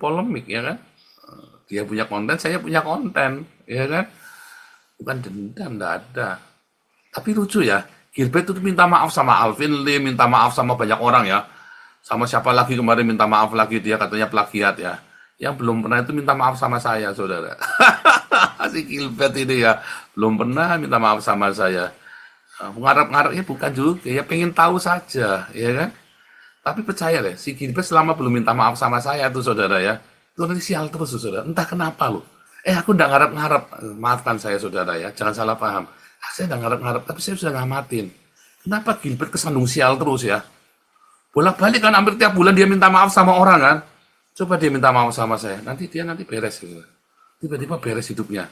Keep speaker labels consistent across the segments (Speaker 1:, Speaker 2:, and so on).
Speaker 1: polemik ya kan. Dia punya konten, saya punya konten, ya kan. Bukan dendam, enggak ada. Tapi lucu ya, Gilbert itu minta maaf sama Alvin Lee, minta maaf sama banyak orang ya. Sama siapa lagi kemarin minta maaf lagi, dia katanya plagiat ya. Yang belum pernah itu minta maaf sama saya, saudara. Si Gilbert ini ya, belum pernah minta maaf sama saya. Ngarep-ngarepnya bukan juga, ya pengen tahu saja, ya kan. Tapi percaya deh, si Gilbert selama belum minta maaf sama saya tuh saudara ya, itu nanti sial terus tuh, saudara. Entah kenapa loh. Aku udah ngarep-ngarep, maafkan saya saudara ya, jangan salah paham. Saya udah ngarep-ngarep, tapi saya sudah ngamatin. Kenapa Gilbert kesandung sial terus ya? Bolak-balik kan hampir tiap bulan dia minta maaf sama orang kan. Coba dia minta maaf sama saya, nanti beres gitu. Tiba-tiba beres hidupnya.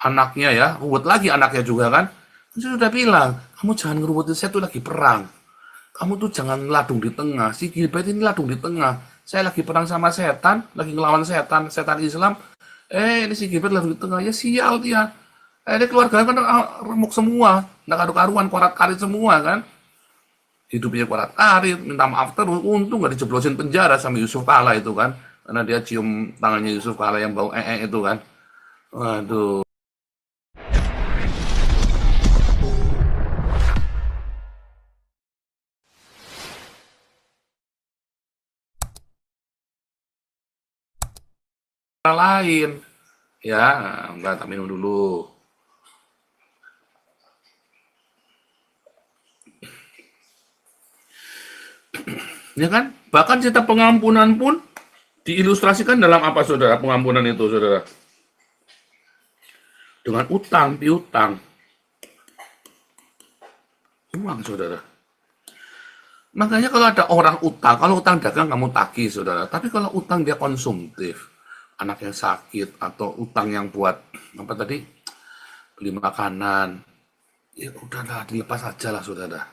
Speaker 1: Anaknya ya, ruwet lagi anaknya juga kan. Saya sudah bilang, kamu jangan ngeruwetin, saya tuh lagi perang. Kamu tuh jangan ladung di tengah. Si Gilbert ini ladung di tengah. Saya lagi perang sama setan, lagi ngelawan setan, setan Islam. Ini si Gilbert ladung di tengah. Ya sial dia. Ini keluarga kan remuk semua. Nggak karu-karuan, korat-karit semua kan. Hidupnya korat-karit, minta maaf terus. Untung nggak dijeblosin penjara sama Yusuf Kala itu kan. Karena dia cium tangannya Yusuf Kala yang bau itu kan. Waduh. Lain. Ya, enggak, tak minum dulu. Ya kan? Bahkan cerita pengampunan pun diilustrasikan dalam apa saudara? Pengampunan itu saudara. Dengan utang, piutang. Uang saudara. Makanya kalau ada orang utang, kalau utang dagang kamu tagih saudara. Tapi kalau utang dia konsumtif, anak yang sakit atau utang yang buat apa tadi, beli makanan, ya udahlah dilepas aja lah saudara.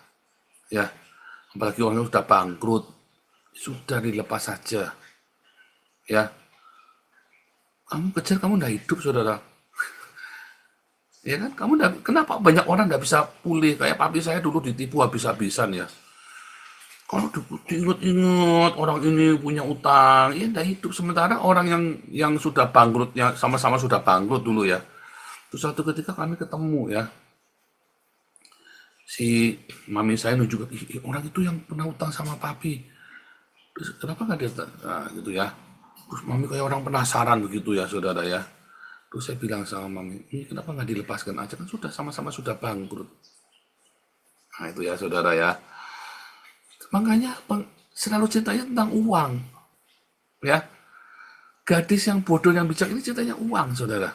Speaker 1: Ya, apalagi orangnya sudah bangkrut, sudah dilepas saja. Ya, kamu kejar kamu udah hidup saudara. Ya kan, kenapa banyak orang nggak bisa pulih? Kayak papi saya dulu ditipu habis-habisan ya. Kalau diingat-ingat orang ini punya utang, ya udah hidup. Sementara orang yang sudah bangkrutnya sama-sama sudah bangkrut dulu ya. Terus satu ketika kami ketemu ya, si mami saya nunjuk, orang itu yang pernah utang sama papi. Terus kenapa nggak dia, nah, gitu ya. Terus mami kayak orang penasaran begitu ya saudara ya. Terus saya bilang sama mami, ini kenapa nggak dilepaskan aja kan sudah sama-sama sudah bangkrut. Nah itu ya saudara ya. Makanya selalu ceritanya tentang uang. Ya, gadis yang bodoh yang bijak ini ceritanya uang, saudara.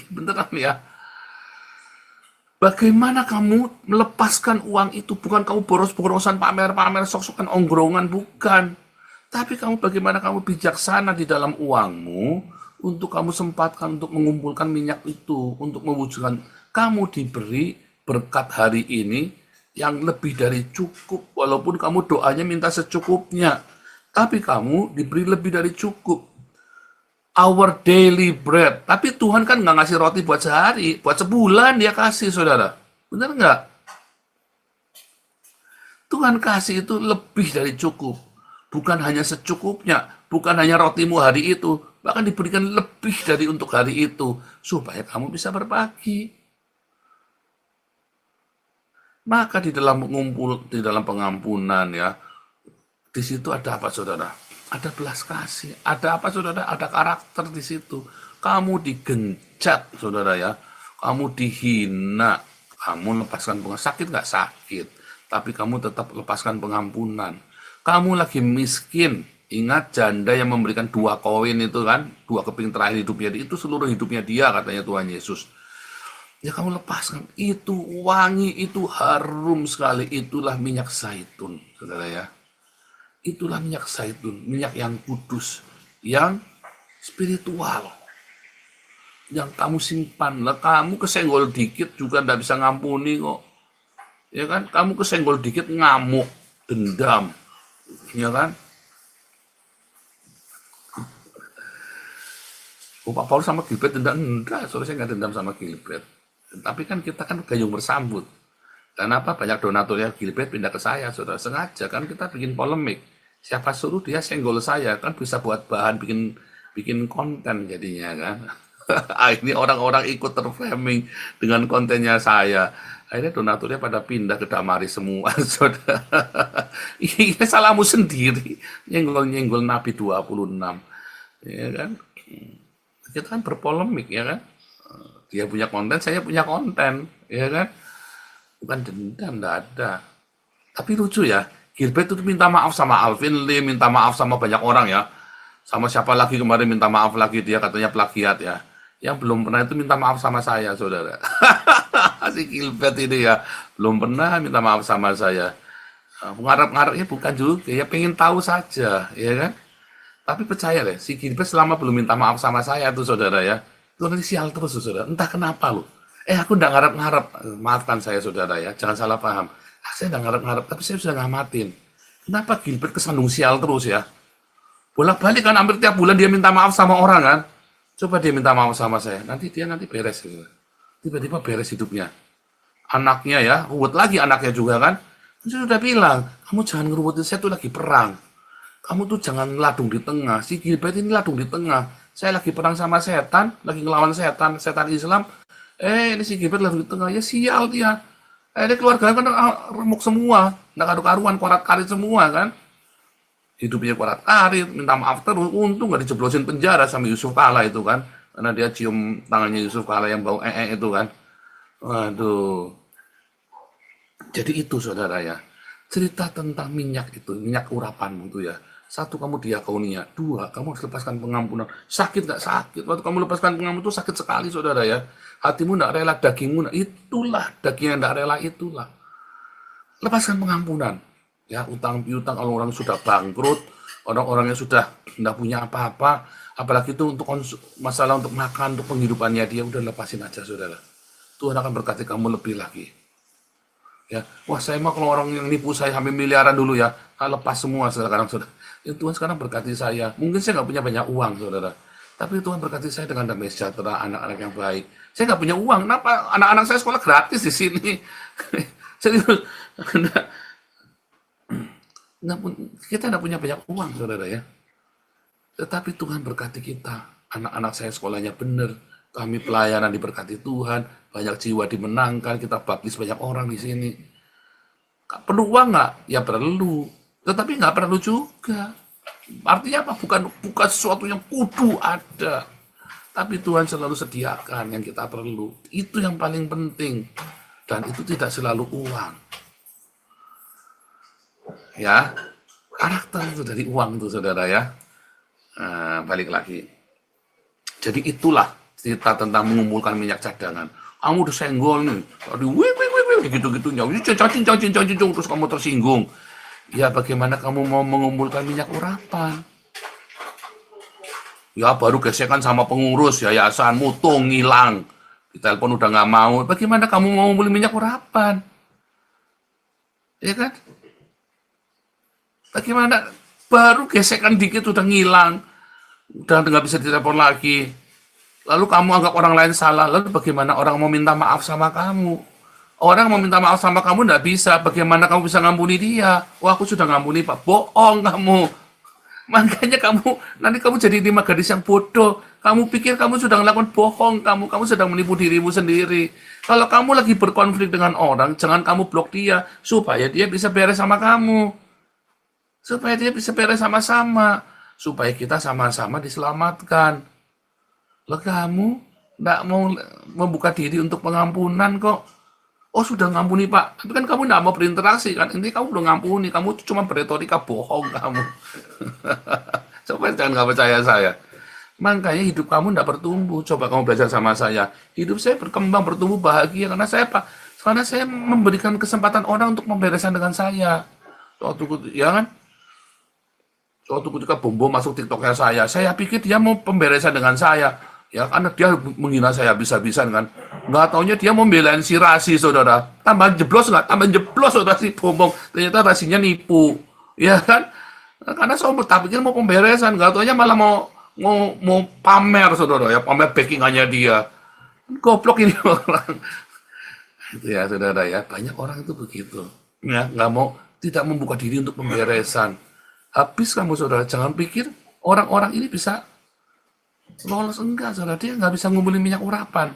Speaker 1: Beneran ya. Bagaimana kamu melepaskan uang itu? Bukan kamu boros-borosan pamer-pamer, sok-sokan ongkrongan, bukan. Tapi bagaimana kamu bijaksana di dalam uangmu untuk kamu sempatkan untuk mengumpulkan minyak itu, untuk mewujudkan kamu diberi berkat hari ini yang lebih dari cukup, walaupun kamu doanya minta secukupnya, tapi kamu diberi lebih dari cukup. Our daily bread. Tapi Tuhan kan nggak ngasih roti buat sehari, buat sebulan dia kasih, saudara. Benar nggak? Tuhan kasih itu lebih dari cukup. Bukan hanya secukupnya, bukan hanya rotimu hari itu, bahkan diberikan lebih dari untuk hari itu, supaya kamu bisa berbagi. Maka di dalam pengampunan ya, di situ ada apa saudara? Ada belas kasih, ada apa saudara? Ada karakter di situ. Kamu digencat saudara ya, kamu dihina, kamu lepaskan pengampunan. Sakit nggak sakit, tapi kamu tetap lepaskan pengampunan. Kamu lagi miskin, ingat janda yang memberikan 2 koin itu kan, 2 keping terakhir hidupnya, itu seluruh hidupnya dia katanya Tuhan Yesus. Ya kamu lepaskan, itu wangi, itu harum sekali, itulah minyak zaitun, saudara ya. Itulah minyak zaitun, minyak yang kudus, yang spiritual, yang kamu simpan. Lah kamu kesenggol dikit juga nggak bisa ngampuni kok. Ya kan, kamu kesenggol dikit ngamuk, dendam, ya kan. Pak Paulus sama Gilbert dendam, enggak, soalnya saya nggak dendam sama Gilbert. Tapi kan kita kan gayung bersambut. Kenapa banyak donaturnya Gilbert pindah ke saya, saudara? Sengaja kan kita bikin polemik. Siapa suruh dia senggol saya, kan bisa buat bahan bikin bikin konten jadinya kan. Ini orang-orang ikut terframing dengan kontennya saya. Akhirnya donaturnya pada pindah ke Damari semua, saudara. Iya, salahmu sendiri. Nyenggol-nyenggol Nabi 26. Ya kan? Kita kan berpolemik, ya kan? Dia punya konten, saya punya konten. Ya kan? Bukan dendam, enggak ada. Tapi lucu ya, Gilbert itu minta maaf sama Alvin Lee, minta maaf sama banyak orang ya. Sama siapa lagi kemarin minta maaf lagi, dia katanya plagiat ya. Yang belum pernah itu minta maaf sama saya, saudara. Si Gilbert ini ya, belum pernah minta maaf sama saya. Ngarep-ngarepnya bukan juga, ya pengen tahu saja, ya kan. Tapi percaya deh, si Gilbert selama belum minta maaf sama saya tuh saudara ya, itu nanti sial terus tuh, saudara. Entah kenapa loh. Aku nggak ngarep-ngarep, maafkan saya saudara ya, jangan salah paham. Saya nggak ngarep-ngarep, tapi saya sudah ngamatin. Kenapa Gilbert kesandung sial terus ya? Bolak-balik kan hampir tiap bulan dia minta maaf sama orang kan. Coba dia minta maaf sama saya, nanti beres gitu. Tiba-tiba beres hidupnya. Anaknya ya, ruwet lagi anaknya juga kan. Saya sudah bilang, kamu jangan ngeruwetin, saya tuh lagi perang. Kamu tuh jangan ladung di tengah. Si Gilbert ini ladung di tengah. Saya lagi perang sama setan, lagi ngelawan setan, setan Islam. Ini si Gilbert ladung di tengah. Ya sial dia. Ini keluarga kan remuk semua. Nggak karu-karuan, korat-karit semua kan. Hidupnya korat-karit, minta maaf terus. Untung nggak dijeblosin penjara sama Yusuf Kala itu kan. Karena dia cium tangannya Yusuf Kala yang bau itu kan. Waduh. Jadi itu saudara ya. Cerita tentang minyak itu, minyak urapanmu itu ya. Satu, kamu diakonia. Dua, kamu harus lepaskan pengampunan. Sakit nggak sakit? Waktu kamu lepaskan pengampunan itu sakit sekali saudara ya. Hatimu nggak rela, dagingmu itulah. Daging yang nggak rela itulah. Lepaskan pengampunan. Ya, utang piutang kalau orang sudah bangkrut, orang-orang yang sudah nggak punya apa-apa, apalagi itu untuk masalah untuk makan, untuk penghidupannya dia, udah lepasin aja saudara. Tuhan akan berkati kamu lebih lagi. Ya, wah saya mah kalau orang yang nipu saya sampai miliaran dulu ya, lepas semua sekarang saudara. Ya, Tuhan sekarang berkati saya. Mungkin saya nggak punya banyak uang saudara, tapi Tuhan berkati saya dengan damai sejahtera, anak-anak yang baik. Saya nggak punya uang, kenapa? Anak-anak saya sekolah gratis di sini. Serius, kita nggak punya banyak uang saudara ya. Tetapi Tuhan berkati kita. Anak-anak saya sekolahnya benar. Kami pelayanan diberkati Tuhan. Banyak jiwa dimenangkan. Kita baptis banyak orang di sini. Perlu uang nggak? Ya perlu. Tetapi nggak perlu juga. Artinya apa? Bukan sesuatu yang kudu ada. Tapi Tuhan selalu sediakan yang kita perlu. Itu yang paling penting. Dan itu tidak selalu uang. Ya, karakter itu dari uang itu saudara ya. Balik lagi. Jadi itulah cerita tentang mengumpulkan minyak cadangan. Kamu udah senggol nih, tadi gitu-gitunya, cincang, terus kamu tersinggung. Ya bagaimana kamu mau mengumpulkan minyak urapan? Ya baru gesekan sama pengurus yayasan, mutung, ngilang. Ditelepon udah nggak mau. Bagaimana kamu mau mengumpulkan minyak urapan? Ya kan? Bagaimana baru gesekan dikit udah ngilang, udah nggak bisa ditelepon lagi. Lalu kamu anggap orang lain salah. Lalu bagaimana orang mau minta maaf sama kamu? Orang mau minta maaf sama kamu nggak bisa. Bagaimana kamu bisa ngampuni dia? Wah aku sudah ngampuni Pak. Bohong kamu. Makanya nanti kamu jadi lima gadis yang bodoh. Kamu pikir kamu sudah melakukan bohong. Kamu sedang menipu dirimu sendiri. Kalau kamu lagi berkonflik dengan orang, jangan kamu blok dia supaya dia bisa beres sama kamu. Supaya dia bisa beres sama-sama. Supaya kita sama-sama diselamatkan. Loh kamu nggak mau membuka diri untuk pengampunan kok. Oh sudah ngampuni Pak. Tapi kan kamu nggak mau berinteraksi kan. Ini kamu belum ngampuni. Kamu cuma berretorika bohong kamu. Coba jangan nggak percaya saya. Makanya hidup kamu nggak bertumbuh. Coba kamu belajar sama saya. Hidup saya berkembang, bertumbuh, bahagia. Karena saya Pak. Karena saya memberikan kesempatan orang untuk membereskan dengan saya. Ya kan? Suatu ketika bom masuk TikToknya saya pikir dia mau pemberesan dengan saya. Ya karena dia menghina saya bisa-bisan kan. Nggak taunya dia mau belain si Rasi saudara. Tambah jeblos nggak? Tambah jeblos saudara si Bombong. Ternyata Rasinya nipu. Ya kan? Karena saya pikir mau pemberesan. Nggak taunya malah mau pamer saudara ya. Pamer backingannya dia. Goblok ini orang. Itu ya saudara ya. Banyak orang itu begitu. Ya nggak mau, tidak membuka diri untuk pemberesan. Habis kamu saudara, jangan pikir orang-orang ini bisa lolos, enggak saudara, dia nggak bisa ngumpulin minyak urapan.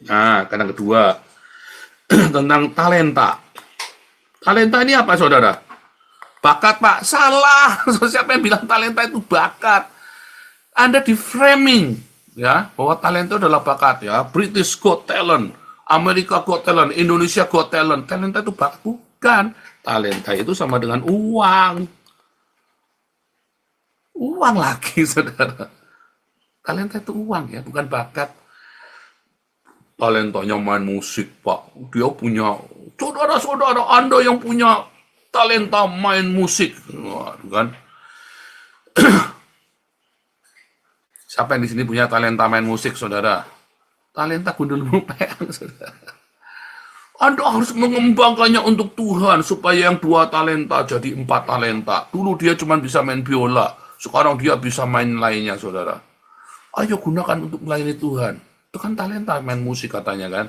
Speaker 1: Nah, karena kedua, tentang talenta. Talenta ini apa saudara? Bakat pak, salah. Siapa yang bilang talenta itu bakat? Anda di framing ya bahwa talenta adalah bakat ya. British Got Talent, Amerika Got Talent, Indonesia Got Talent. Talenta itu bakat, bukan. Talenta itu sama dengan uang. Uang lagi saudara. Talenta itu uang ya, bukan bakat. Talentanya main musik pak. Dia punya, saudara-saudara Anda yang punya talenta main musik. Wah, kan? Siapa yang di sini punya talenta main musik, saudara? Talenta gundul mupeang, saudara. Anda harus mengembangkannya untuk Tuhan, supaya yang 2 talenta jadi 4 talenta. Dulu dia cuma bisa main biola, sekarang dia bisa main lainnya, saudara. Ayo gunakan untuk melayani Tuhan. Itu kan talenta main musik katanya kan.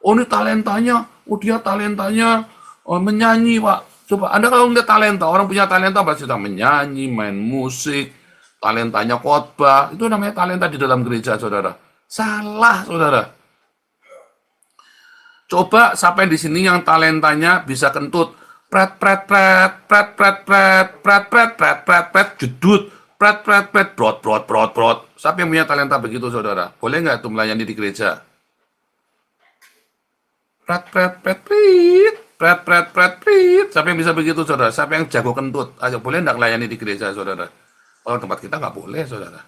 Speaker 1: Oh ini talentanya, oh dia talentanya menyanyi pak. Coba Anda kalau ngeliat talenta, orang punya talenta pasti menyanyi, main musik, talentanya khotbah, itu namanya talenta di dalam gereja, saudara. Salah, saudara. Coba siapa yang di sini yang talentanya bisa kentut, pret pret pret pret pret pret pret pret pret pret pret jedut, pret pret pret brot brot brot brot. Siapa yang punya talenta begitu, saudara? Boleh nggak itu melayani di gereja? Pret pret pret prit, pret pret pret prit. Siapa yang bisa begitu, saudara? Siapa yang jago kentut? Ayo, boleh nggak melayani di gereja, saudara? Kalau tempat kita nggak boleh, saudara.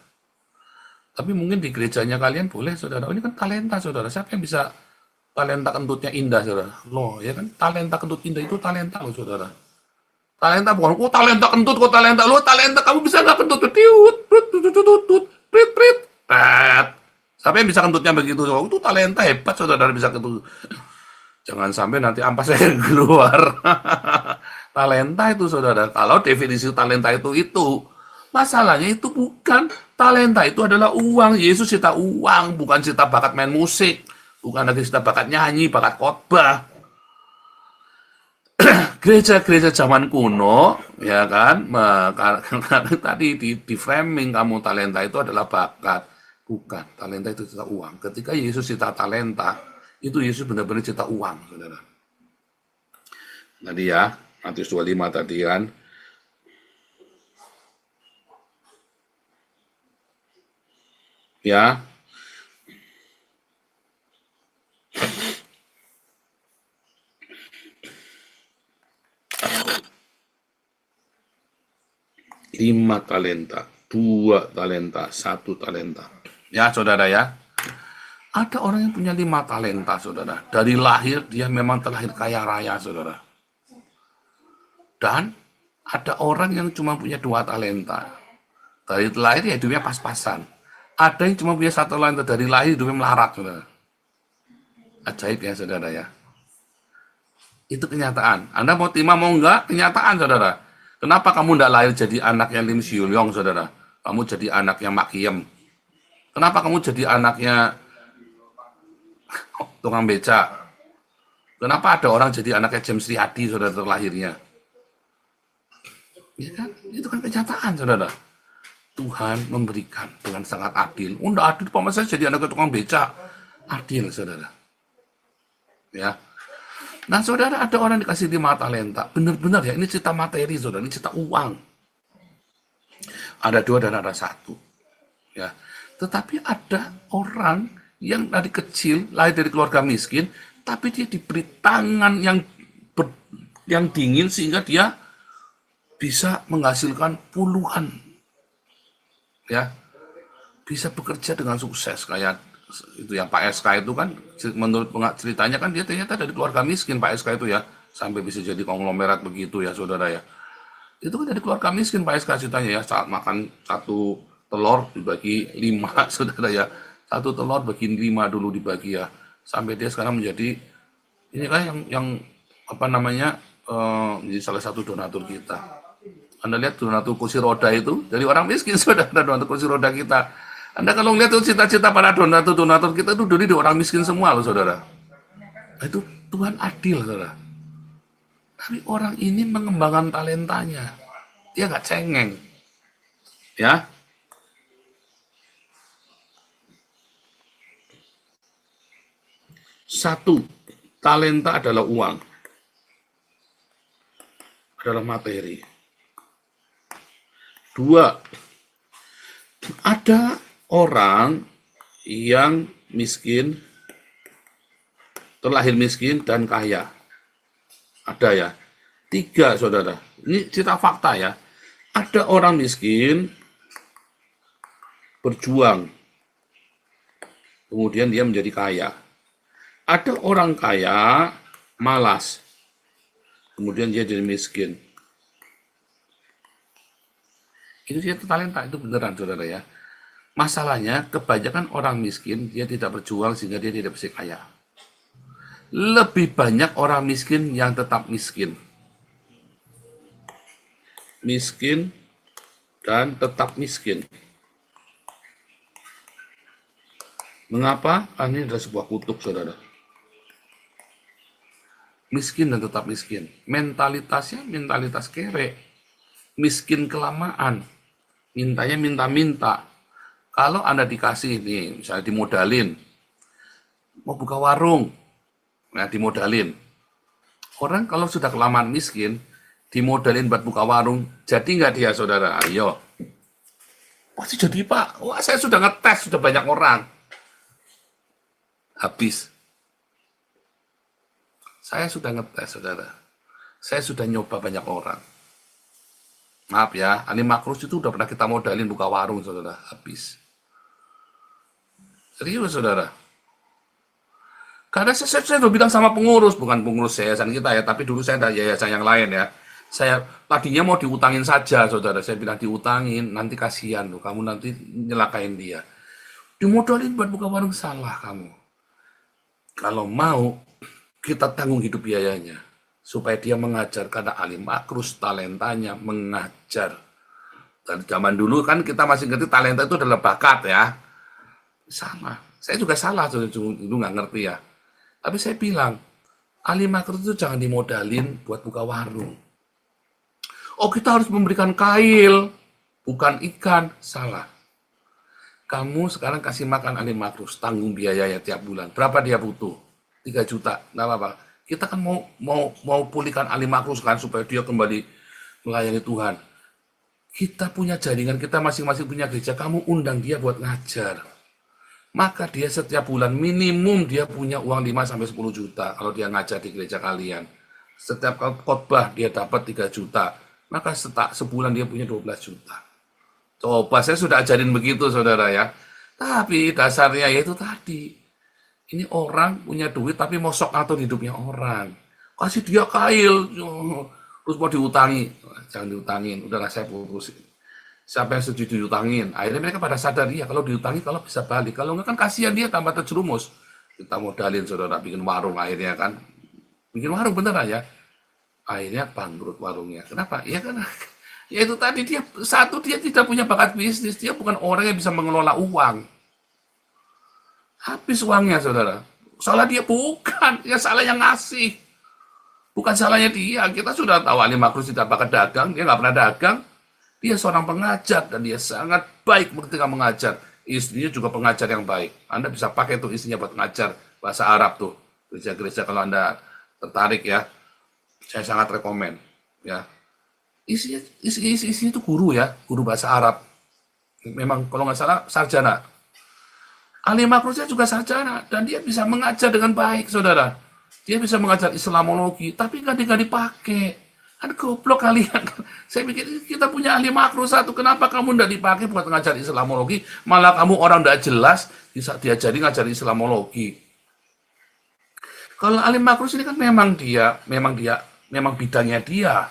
Speaker 1: Tapi mungkin di gerejanya kalian boleh, saudara. Oh, ini kan talenta, saudara. Siapa yang bisa talenta kentutnya indah, saudara? Loh, ya kan talenta kentut indah itu talenta loh, saudara. Talenta bukan, oh talenta kentut, kok talenta. Lo talenta, kamu bisa nggak kentut? Tiut, tut, tut, tut, tut, tut, prit, prit, pet. Siapa yang bisa kentutnya begitu? Oh, itu talenta hebat, saudara bisa kentut. Jangan sampai nanti ampas saya keluar. Talenta itu, saudara. Kalau definisi talenta itu. Masalahnya itu bukan. Talenta itu adalah uang. Yesus cita uang, bukan cita bakat main musik. Bukan lagi cita bakat nyanyi, bakat khotbah. Gereja-gereja zaman kuno, ya kan, tadi di framing kamu talenta itu adalah bakat. Bukan, talenta itu cita uang. Ketika Yesus cita talenta, itu Yesus benar-benar cita uang, saudara. Tadi ya, Matius 25 tadi kan. Ya, lima talenta, 2 talenta, 1 talenta. Ya, saudara ya. Ada orang yang punya 5 talenta, saudara. Dari lahir dia memang terlahir kaya raya, saudara. Dan ada orang yang cuma punya 2 talenta. Dari lahir ya hidupnya pas-pasan. Ada yang cuma punya 1 talenta, dari lahir hidupnya melarat, saudara. Ajaib ya, saudara ya. Itu kenyataan. Anda mau terima mau enggak? Kenyataan, saudara. Kenapa kamu tidak lahir jadi anaknya Lim Siulyong, saudara? Kamu jadi anaknya Mak Kiem. Kenapa kamu jadi anaknya tukang beca? Kenapa ada orang jadi anaknya James Riyadi, saudara, terlahirnya? Ya kan? Itu kan kenyataan, saudara. Tuhan memberikan dengan sangat adil. Oh, enggak adil, Pak, saya jadi anaknya tukang beca. Adil, saudara. Ya. Nah, saudara, ada orang dikasih 5 talenta. Benar-benar ya, ini cerita materi, saudara. Ini cerita uang. Ada 2 dan ada 1. Ya. Tetapi ada orang yang dari kecil, lahir dari keluarga miskin, tapi dia diberi tangan yang dingin sehingga dia bisa menghasilkan puluhan. Ya. Bisa bekerja dengan sukses kayak itu yang Pak SK itu kan, menurut ceritanya kan dia ternyata dari keluarga miskin Pak SK itu ya, sampai bisa jadi konglomerat begitu ya, saudara ya. Itu kan dari keluarga miskin Pak SK ceritanya ya, saat makan 1 telur dibagi 5, saudara ya. 1 telur bagi 5 dulu dibagi ya, sampai dia sekarang menjadi ini kan yang apa namanya, menjadi salah satu donatur kita. Anda lihat donatur kursi roda itu dari orang miskin, saudara, donatur kursi roda kita. Anda kalau lihat tuh cita-cita para donatur kita itu dari orang miskin semua loh, saudara. Itu Tuhan adil, saudara. Tapi orang ini mengembangkan talentanya. Dia nggak cengeng. Ya, satu, talenta adalah uang, adalah materi. Dua, ada orang yang miskin, terlahir miskin dan kaya. Ada ya. Tiga, saudara. Ini cerita fakta ya. Ada orang miskin, berjuang, kemudian dia menjadi kaya. Ada orang kaya, malas, kemudian dia jadi miskin. Itu dia talenta, itu beneran saudara ya. Masalahnya kebanyakan orang miskin dia tidak berjuang sehingga dia tidak bisa kaya. Lebih banyak orang miskin yang tetap miskin. Miskin dan tetap miskin. Mengapa? Karena ini adalah sebuah kutuk saudara. Miskin dan tetap miskin. Mentalitasnya mentalitas kere. Miskin kelamaan. Mintanya minta-minta. Kalau Anda dikasih nih, misalnya dimodalin, mau buka warung, nah dimodalin. Orang kalau sudah kelamaan miskin, dimodalin buat buka warung, jadi nggak dia saudara? Ayo. Pasti jadi Pak. Wah saya sudah ngetes, sudah banyak orang. Habis. Saya sudah ngetes saudara. Saya sudah nyoba banyak orang. Maaf ya, Ali Makrus itu udah pernah kita modalin buka warung saudara. Habis. Serius saudara. Karena saya sudah bilang sama pengurus, bukan pengurus yayasan kita ya, tapi dulu saya ada yayasan yang lain ya. Saya tadinya mau diutangin saja saudara, saya bilang diutangin, nanti kasihan loh, kamu nanti nyelakain dia. Dimodalin buat buka warung, salah kamu. Kalau mau, kita tanggung hidup biayanya. Supaya dia mengajar, karena Ali Makrus talentanya mengajar. Dan zaman dulu kan kita masih ngerti talenta itu adalah bakat ya. Sama, saya juga salah dulu nggak ngerti ya. Tapi saya bilang, Ali Makrus itu jangan dimodalin buat buka warung. Oh kita harus memberikan kail, bukan ikan. Salah. Kamu sekarang kasih makan Ali Makrus, tanggung biayanya tiap bulan. Berapa dia butuh? 3 juta, nggak apa-apa. Kita kan mau pulihkan Ali Makrus kan, supaya dia kembali melayani Tuhan. Kita punya jaringan, kita masing-masing punya gereja, kamu undang dia buat ngajar. Maka dia setiap bulan minimum dia punya uang 5-10 juta kalau dia ngajar di gereja kalian. Setiap khotbah dia dapat 3 juta. Maka sebulan dia punya 12 juta. Coba saya sudah ajarin begitu saudara ya. Tapi dasarnya yaitu tadi. Ini orang punya duit tapi mau sok atur hidupnya orang. Kasih dia kail. Terus mau diutangi. Jangan diutangin. Udahlah saya putusin. Siapa yang setuju diutangin? Akhirnya mereka pada sadar, ya kalau diutangi kalau bisa balik. Kalau enggak kan kasihan dia tambah terjerumus. Kita modalin saudara bikin warung akhirnya kan. Bikin warung beneran ya. Akhirnya bangkrut warungnya. Kenapa? Ya kan ya itu tadi dia tidak punya bakat bisnis. Dia bukan orang yang bisa mengelola uang. Habis uangnya saudara. Salah dia bukan. Ya salah yang ngasih. Bukan salahnya dia. Kita sudah tahu Ali Makrus tidak bakat dagang. Dia nggak pernah dagang. Dia seorang pengajar dan dia sangat baik ketika mengajar. Istrinya juga pengajar yang baik. Anda bisa pakai tuh istrinya buat ngajar bahasa Arab tuh. Gereja-gereja kalau Anda tertarik ya, saya sangat rekomen ya. Istrinya itu guru ya, guru bahasa Arab. Memang kalau nggak salah sarjana. Ali Makrusnya juga sarjana dan dia bisa mengajar dengan baik, saudara. Dia bisa mengajar Islamologi, tapi nggak dipakai. Kan goblok kalian. Saya pikir kita punya ahli Makrus satu. Kenapa kamu tidak dipakai buat ngajar Islamologi? Malah kamu orang tidak jelas bisa diajari ngajar Islamologi. Kalau ahli Makrus ini kan memang bidangnya dia.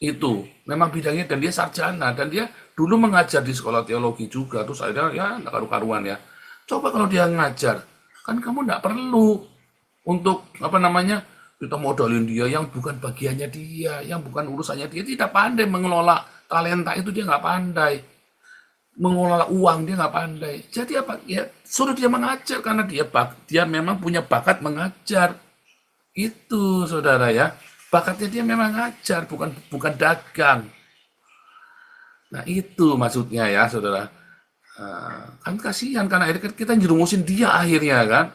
Speaker 1: Itu memang bidangnya dan dia sarjana dan dia dulu mengajar di sekolah teologi juga. Terus akhirnya ya nggak karu-karuan ya. Coba kalau dia ngajar, kan kamu nggak perlu untuk kita modalin dia yang bukan bagiannya dia, yang bukan urusannya dia. Tidak pandai mengelola talenta itu, dia nggak pandai mengelola uang, dia nggak pandai. Jadi apa ya, suruh dia mengajar karena dia memang punya bakat mengajar. Itu saudara ya, Bakatnya dia memang ngajar, bukan bukan dagang. Nah itu maksudnya ya saudara. Kan kasihan kan akhirnya kita jerumusin dia akhirnya kan.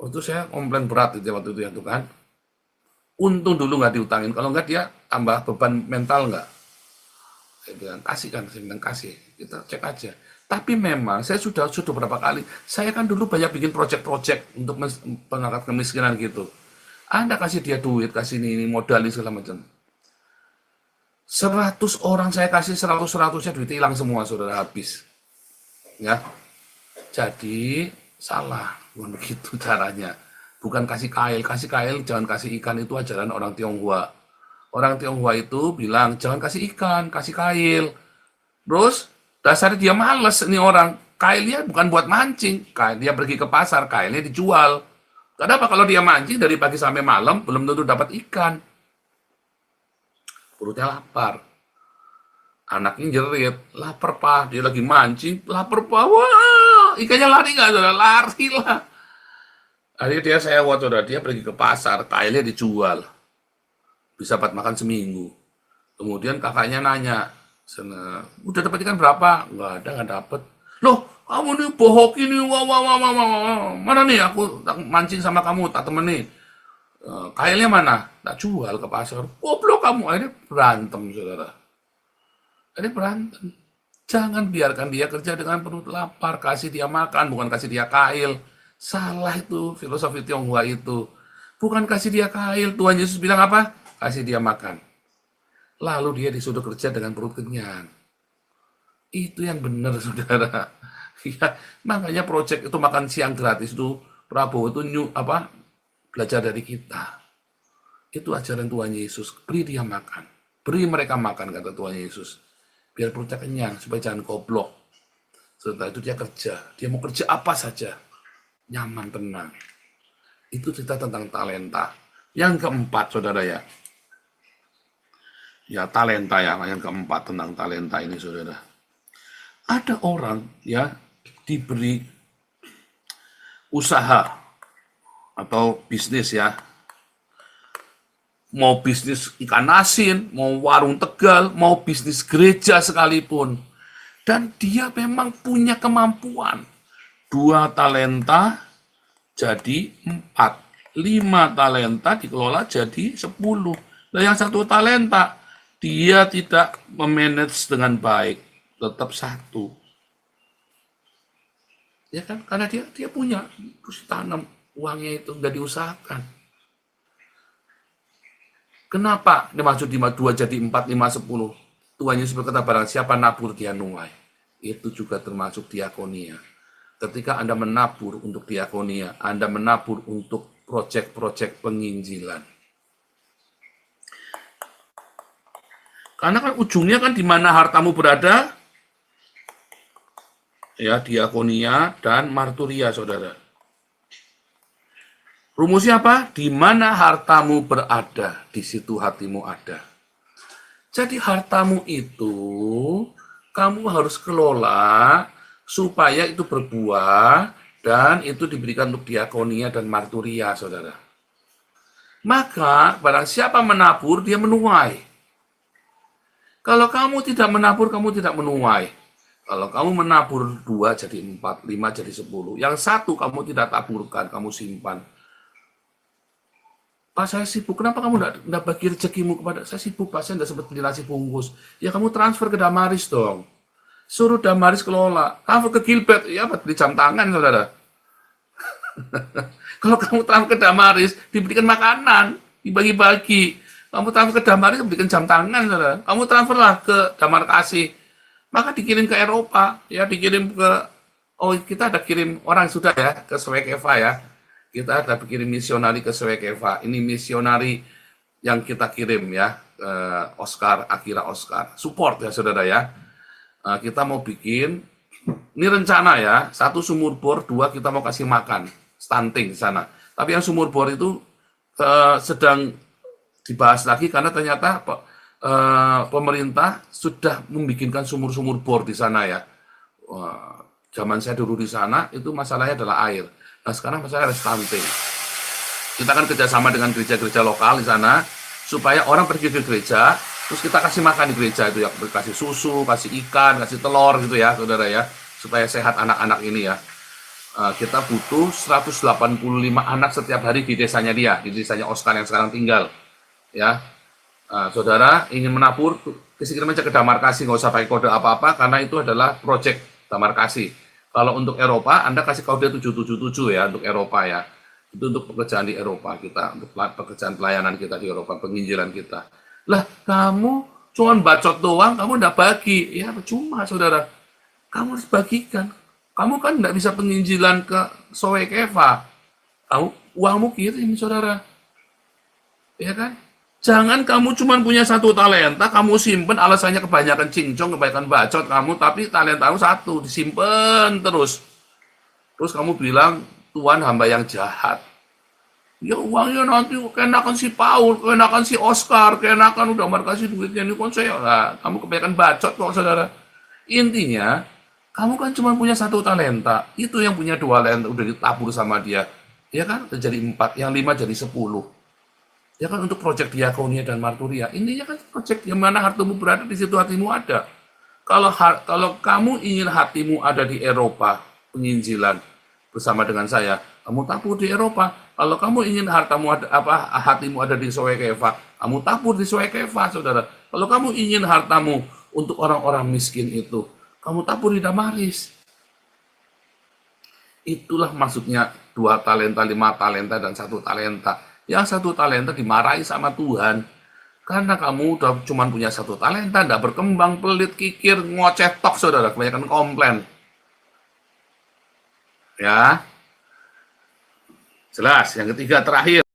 Speaker 1: Waktu saya komplain berat itu waktu itu ya tuh kan. Untung dulu nggak diutangin, kalau nggak dia tambah beban mental nggak. Saya bilang kasih kan, saya bilang kasih, kita cek aja. Tapi memang saya sudah berapa kali, saya kan dulu banyak bikin project-project untuk pengangkat kemiskinan gitu. Anda kasih dia duit, kasih ini modal ini segala macam. 100 orang saya kasih 100-100-nya duit hilang semua, saudara, habis. Ya, jadi salah, bukan begitu caranya. Bukan kasih kail, jangan kasih ikan, itu ajaran orang Tionghoa. Orang Tionghoa itu bilang jangan kasih ikan, kasih kail. Terus dasarnya dia males ini orang. Kailnya bukan buat mancing, kail dia pergi ke pasar, kailnya dijual. Kenapa kalau dia mancing dari pagi sampai malam belum tentu dapat ikan. Perutnya lapar. Anaknya jerit, lapar pak, dia lagi mancing, lapar pak, wah, ikannya lari nggak, saudara? Lari lah. Akhirnya dia sewa, saudara, dia pergi ke pasar, kailnya dijual, bisa buat makan seminggu. Kemudian kakaknya nanya, sana, udah dapat ikan berapa? Nggak dapat. Loh, kamu nih bohong ini, wah, wah, wah, wah, wah. Mana nih aku mancing sama kamu, tak temenin. Kailnya mana? Tak jual ke pasar. Goblok kamu, akhirnya berantem, saudara. Ini berantem. Jangan biarkan dia kerja dengan perut lapar. Kasih dia makan, bukan kasih dia kail. Salah itu filosofi Tionghoa itu. Bukan kasih dia kail. Tuhan Yesus bilang apa? Kasih dia makan. Lalu dia disuruh kerja dengan perut kenyang. Itu yang benar, saudara. Ya, makanya proyek itu makan siang gratis itu Prabowo itu belajar dari kita. Itu ajaran Tuhan Yesus. Beri dia makan. Beri mereka makan, kata Tuhan Yesus. Biar perutnya kenyang, supaya jangan goblok. Setelah itu dia kerja. Dia mau kerja apa saja. Nyaman, tenang. Itu cerita tentang talenta. Yang keempat, saudara ya. Ya, talenta ya. Yang keempat tentang talenta ini, saudara. Ada orang ya diberi usaha atau bisnis ya. Mau bisnis ikan asin, mau warung Tegal, mau bisnis gereja sekalipun. Dan dia memang punya kemampuan. 2 talenta jadi 4. 5 talenta dikelola jadi 10. Nah yang 1 talenta, dia tidak memanage dengan baik. Tetap 1. Ya kan, karena dia punya, terus tanam uangnya itu nggak diusahakan. Kenapa dimaksud 2 jadi 4, 5, 10? Tuhan Yesus berkata, barang siapa nabur dia nuai. Itu juga termasuk diakonia. Ketika Anda menabur untuk diakonia, Anda menabur untuk proyek-proyek penginjilan. Karena kan ujungnya kan di mana hartamu berada, ya diakonia dan marturia, saudara. Rumusnya apa? Di mana hartamu berada, di situ hatimu ada. Jadi hartamu itu kamu harus kelola supaya itu berbuah dan itu diberikan untuk diakonia dan marturia, saudara. Maka barang siapa menabur, dia menuai. Kalau kamu tidak menabur, kamu tidak menuai. Kalau kamu menabur 2 jadi 4, 5 jadi 10. Yang 1 kamu tidak taburkan, kamu simpan. Pak, saya sibuk. Kenapa kamu tidak bagi rezekimu kepada saya? Sibuk, Pak. Saya tidak sempat beli nasi bungkus. Ya kamu transfer ke Damaris dong. Suruh Damaris kelola. Transfer ke Gilbert. Ya, beli jam tangan, saudara. Kalau kamu transfer ke Damaris, diberikan makanan, dibagi-bagi. Kamu transfer ke Damaris, diberikan jam tangan, saudara. Kamu transferlah ke Damar Kasih. Maka dikirim ke Eropa. Ya, dikirim ke... Oh, kita ada kirim orang sudah ya, ke Swekeva ya. Kita ada kirim misionari ke Swekeva. Ini misionari yang kita kirim ya, Oscar, Akira Oscar. Support ya saudara ya. Kita mau bikin, ini rencana ya, 1 sumur bor, 2 kita mau kasih makan, stunting di sana. Tapi yang sumur bor itu sedang dibahas lagi karena ternyata pemerintah sudah membikinkan sumur-sumur bor di sana ya. Zaman saya dulu di sana, itu masalahnya adalah air. Nah sekarang masalah stunting. Kita kan kerjasama dengan gereja-gereja lokal di sana. supaya orang pergi ke gereja, terus kita kasih makan di gereja itu ya, kasih susu, kasih ikan, kasih telur gitu ya, saudara ya, supaya sehat anak-anak ini ya. Kita butuh 185 anak setiap hari di desanya dia, di desanya Oscar yang sekarang tinggal. Ya, saudara ingin menabur, kirim aja ke Damarkasi, nggak usah pakai kode apa-apa, karena itu adalah project Damarkasi. Kalau untuk Eropa, Anda kasih kode 777 ya, untuk Eropa ya. Itu untuk pekerjaan di Eropa kita, untuk pekerjaan pelayanan kita di Eropa, penginjilan kita. Lah, kamu cuma bacot doang, kamu nggak bagi. Ya, percuma, saudara. Kamu harus bagikan. Kamu kan nggak bisa penginjilan ke Soekeva. Uangmu kirim, saudara. Ya kan? Jangan kamu cuma punya satu talenta, kamu simpen alasannya kebanyakan cincong, kebanyakan bacot kamu, tapi talentamu satu, disimpan terus. Terus kamu bilang, Tuhan hamba yang jahat. Ya uangnya nanti kenakan si Paul, kenakan si Oscar, kenakan udah kasih duitnya ini kan saya. Nah, kamu kebanyakan bacot kok, saudara. Intinya, kamu kan cuma punya satu talenta. Itu yang punya dua talenta udah ditabur sama dia. Ya kan? Udah jadi 4, yang 5 jadi 10. Ya kan untuk proyek diakonia dan marturia. Intinya kan proyek yang mana hatimu berada di situ hatimu ada. Kalau kamu ingin hatimu ada di Eropa, penginjilan bersama dengan saya, kamu tabur di Eropa. Kalau kamu ingin hatimu ada di Soekeva, kamu tabur di Soekeva, saudara. Kalau kamu ingin hartamu untuk orang-orang miskin itu, kamu tabur di Damaris. Itulah maksudnya 2 talenta, 5 talenta, dan 1 talenta. Yang 1 talenta dimarahi sama Tuhan. Karena kamu udah cuma punya 1 talenta, tidak berkembang, pelit, kikir, ngoceh tok, saudara. Kebanyakan komplain. Ya. Jelas. Yang ketiga, terakhir.